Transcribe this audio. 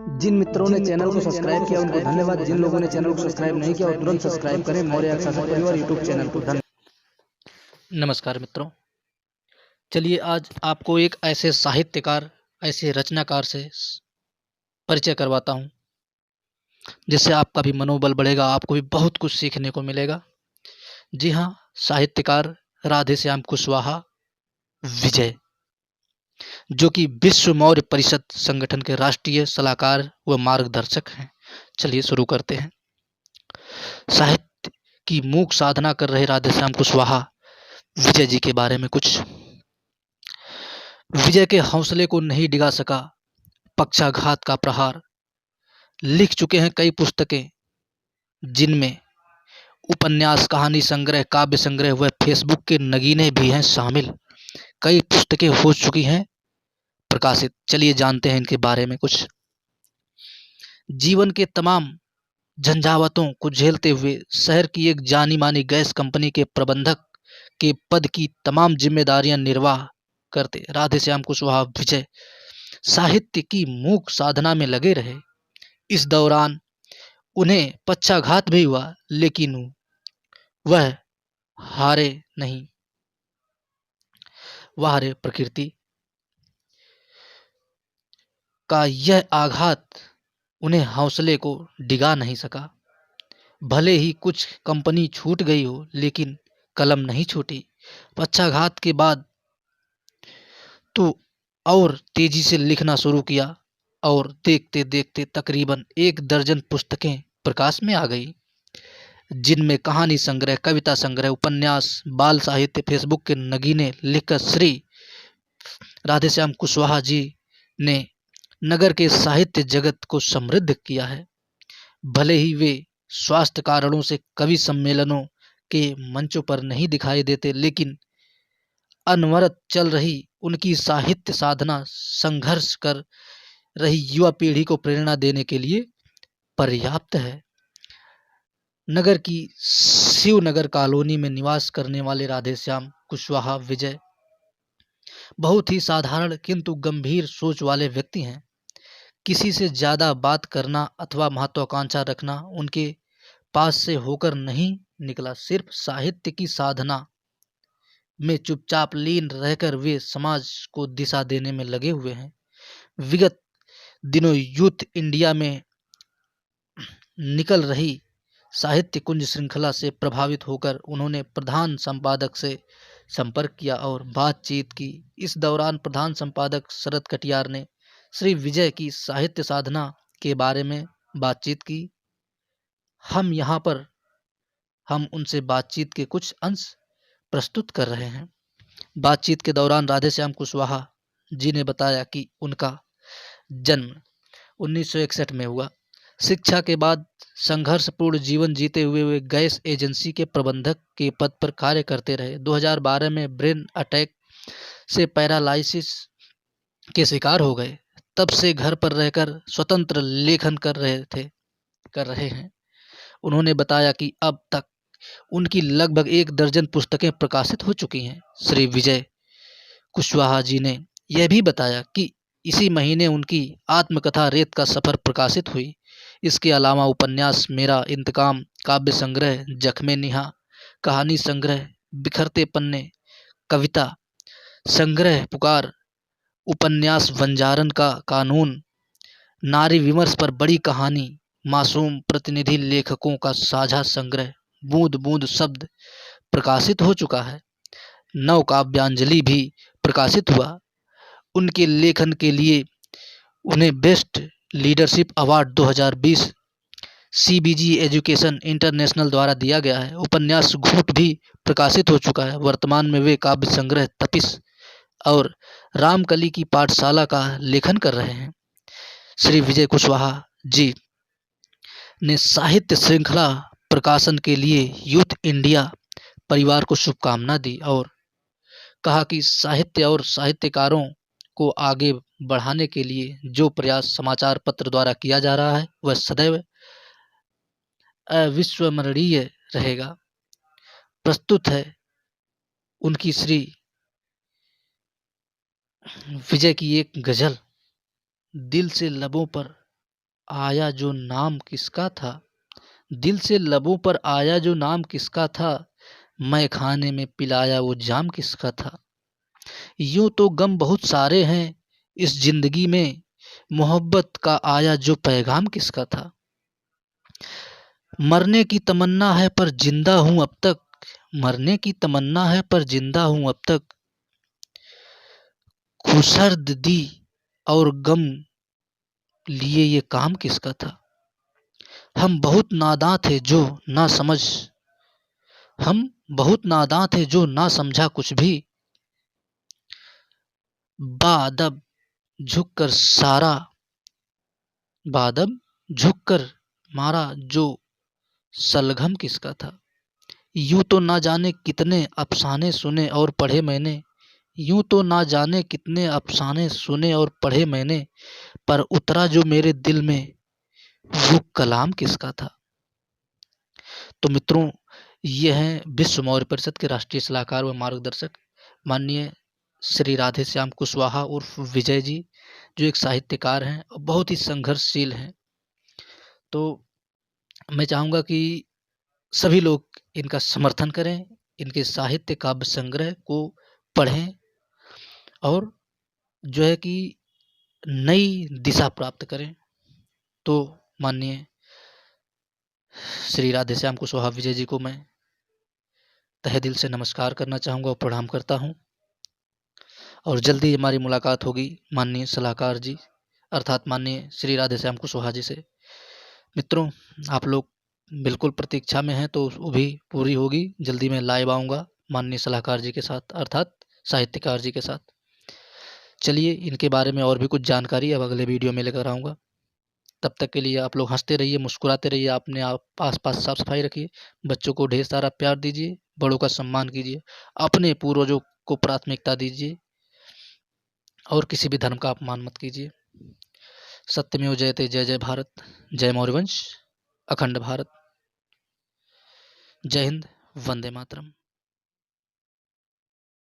जिन मित्रों ने चैनल को सब्सक्राइब किया उनको धन्यवाद। जिन लोगों ने चैनल को सब्सक्राइब नहीं किया और तुरंत सब्सक्राइब करें मौर्य अक्षासन परिवार यूट्यूब चैनल को। धन्यवाद। नमस्कार मित्रों, चलिए आज आपको एक ऐसे साहित्यकार, ऐसे रचनाकार से परिचय करवाता हूँ जिससे आपका भी मनोबल बढ़ेगा, आपको भी बहुत कुछ सीखने को मिलेगा। जी हाँ, साहित्यकार राधेश्याम कुशवाहा विजय, जो कि विश्व मौर्य परिषद संगठन के राष्ट्रीय सलाहकार व मार्गदर्शक हैं। चलिए शुरू करते हैं। साहित्य की मूक साधना कर रहे राधेश्याम कुशवाहा विजय जी के बारे में कुछ। विजय के हौसले को नहीं डिगा सका पक्षाघात का प्रहार। लिख चुके हैं कई पुस्तकें, जिनमें उपन्यास, कहानी संग्रह, काव्य संग्रह व फेसबुक के नगीने भी हैं शामिल। कई पुस्तकें हो चुकी हैं प्रकाशित। चलिए जानते हैं इनके बारे में कुछ। जीवन के तमाम झंझावातों को झेलते हुए शहर की एक जानी मानी गैस कंपनी के प्रबंधक के पद की तमाम जिम्मेदारियां निर्वाह करते राधेश्याम कुशवाहा विजय साहित्य की मूक साधना में लगे रहे। इस दौरान उन्हें पक्षाघात भी हुआ, लेकिन वह हारे नहीं। वह हारे प्रकृति का यह आघात उन्हें हौसले को डिगा नहीं सका। भले ही कुछ कंपनी छूट गई हो, लेकिन कलम नहीं छूटी। पक्षाघात के बाद तो और तेजी से लिखना शुरू किया और देखते देखते तकरीबन 1 दर्जन पुस्तकें प्रकाश में आ गई, जिनमें कहानी संग्रह, कविता संग्रह, उपन्यास, बाल साहित्य, फेसबुक के नगीने लिखकर श्री राधेश्याम कुशवाहा जी ने नगर के साहित्य जगत को समृद्ध किया है। भले ही वे स्वास्थ्य कारणों से कवि सम्मेलनों के मंचों पर नहीं दिखाई देते, लेकिन अनवरत चल रही उनकी साहित्य साधना संघर्ष कर रही युवा पीढ़ी को प्रेरणा देने के लिए पर्याप्त है। नगर की शिवनगर कॉलोनी में निवास करने वाले राधेश्याम कुशवाहा विजय बहुत ही साधारण किंतु गंभीर सोच वाले व्यक्ति हैं। किसी से ज़्यादा बात करना अथवा महत्वाकांक्षा रखना उनके पास से होकर नहीं निकला। सिर्फ साहित्य की साधना में चुपचाप लीन रहकर वे समाज को दिशा देने में लगे हुए हैं। विगत दिनों यूथ इंडिया में निकल रही साहित्य कुंज श्रृंखला से प्रभावित होकर उन्होंने प्रधान संपादक से संपर्क किया और बातचीत की। इस दौरान प्रधान संपादक शरद कटियार ने श्री विजय की साहित्य साधना के बारे में बातचीत की। हम उनसे बातचीत के कुछ अंश प्रस्तुत कर रहे हैं। बातचीत के दौरान राधेश्याम कुशवाहा जी ने बताया कि उनका जन्म 1961 में हुआ। शिक्षा के बाद संघर्षपूर्ण जीवन जीते हुए वे गैस एजेंसी के प्रबंधक के पद पर कार्य करते रहे। 2012 में ब्रेन अटैक से पैरालाइसिस के शिकार हो गए। तब से घर पर रहकर स्वतंत्र लेखन कर रहे हैं। उन्होंने बताया कि अब तक उनकी लगभग 1 दर्जन पुस्तकें प्रकाशित हो चुकी हैं। श्री विजय कुशवाहा जी ने यह भी बताया कि इसी महीने उनकी आत्मकथा रेत का सफ़र प्रकाशित हुई। इसके अलावा उपन्यास मेरा इंतकाम, काव्य संग्रह जख्मे निहा, कहानी संग्रह बिखरते पन्ने, कविता संग्रह पुकार, उपन्यास वंजारन का कानून, नारी विमर्श पर बड़ी कहानी, मासूम प्रतिनिधि लेखकों का साझा संग्रह बूंद बूंद शब्द प्रकाशित हो चुका है। नव काव्यांजलि भी प्रकाशित हुआ। उनके लेखन के लिए उन्हें best leadership award 2020 CBG education international द्वारा दिया गया है। उपन्यास घूट भी प्रकाशित हो चुका है। वर्तमान में वे काव्य संग्रह तपिश और रामकली की पाठशाला का लेखन कर रहे हैं। श्री विजय कुशवाहा जी ने साहित्य श्रृंखला प्रकाशन के लिए यूथ इंडिया परिवार को शुभकामना दी और कहा कि साहित्य और साहित्यकारों को आगे बढ़ाने के लिए जो प्रयास समाचार पत्र द्वारा किया जा रहा है वह सदैव अविस्मरणीय रहेगा। प्रस्तुत है उनकी श्री विजय की एक गजल, दिल से लबों पर आया जो नाम किसका था, दिल से लबों पर आया जो नाम किसका था, मैं खाने में पिलाया वो जाम किसका था। यूं तो गम बहुत सारे हैं इस जिंदगी में, मोहब्बत का आया जो पैगाम किसका था। मरने की तमन्ना है पर जिंदा हूं अब तक, मरने की तमन्ना है पर जिंदा हूं अब तक, खुसर्द दी और गम लिए ये काम किसका था। हम बहुत नादां थे जो ना समझ, हम बहुत नादां थे जो ना समझा कुछ भी, बादब झुककर सारा, बादब झुककर मारा जो सलगम किसका था। यूं तो ना जाने कितने अफसाने सुने और पढ़े मैंने, यूं तो ना जाने कितने अफसाने सुने और पढ़े मैंने, पर उतरा जो मेरे दिल में वो कलाम किसका था। तो मित्रों, ये हैं विश्व मौर्य परिषद के राष्ट्रीय सलाहकार व मार्गदर्शक माननीय श्री राधे श्याम कुशवाहा उर्फ विजय जी, जो एक साहित्यकार हैं और बहुत ही संघर्षशील हैं। तो मैं चाहूँगा कि सभी लोग इनका समर्थन करें, इनके साहित्य काव्य संग्रह को पढ़ें और जो है कि नई दिशा प्राप्त करें। तो माननीय श्री राधे श्याम कुशवाहा विजय जी को मैं तहे दिल से नमस्कार करना चाहूँगा और प्रणाम करता हूँ, और जल्दी हमारी मुलाकात होगी माननीय सलाहकार जी अर्थात माननीय श्री राधे श्याम कुशवाहा जी से। मित्रों, आप लोग बिल्कुल प्रतीक्षा में हैं तो वो भी पूरी होगी। जल्दी मैं लाइव आऊँगा माननीय सलाहकार जी के साथ अर्थात साहित्यकार जी के साथ। चलिए, इनके बारे में और भी कुछ जानकारी अब अगले वीडियो में लेकर आऊँगा। तब तक के लिए आप लोग हंसते रहिए, मुस्कुराते रहिए, अपने आप आस-पास साफ सफाई रखिए, बच्चों को ढेर सारा प्यार दीजिए, बड़ों का सम्मान कीजिए, अपने पूर्वजों को प्राथमिकता दीजिए और किसी भी धर्म का अपमान मत कीजिए। सत्यमेव जयते। जय जय भारत, जय मौर्यवंश, अखंड भारत। जय हिंद, वंदे मातरम।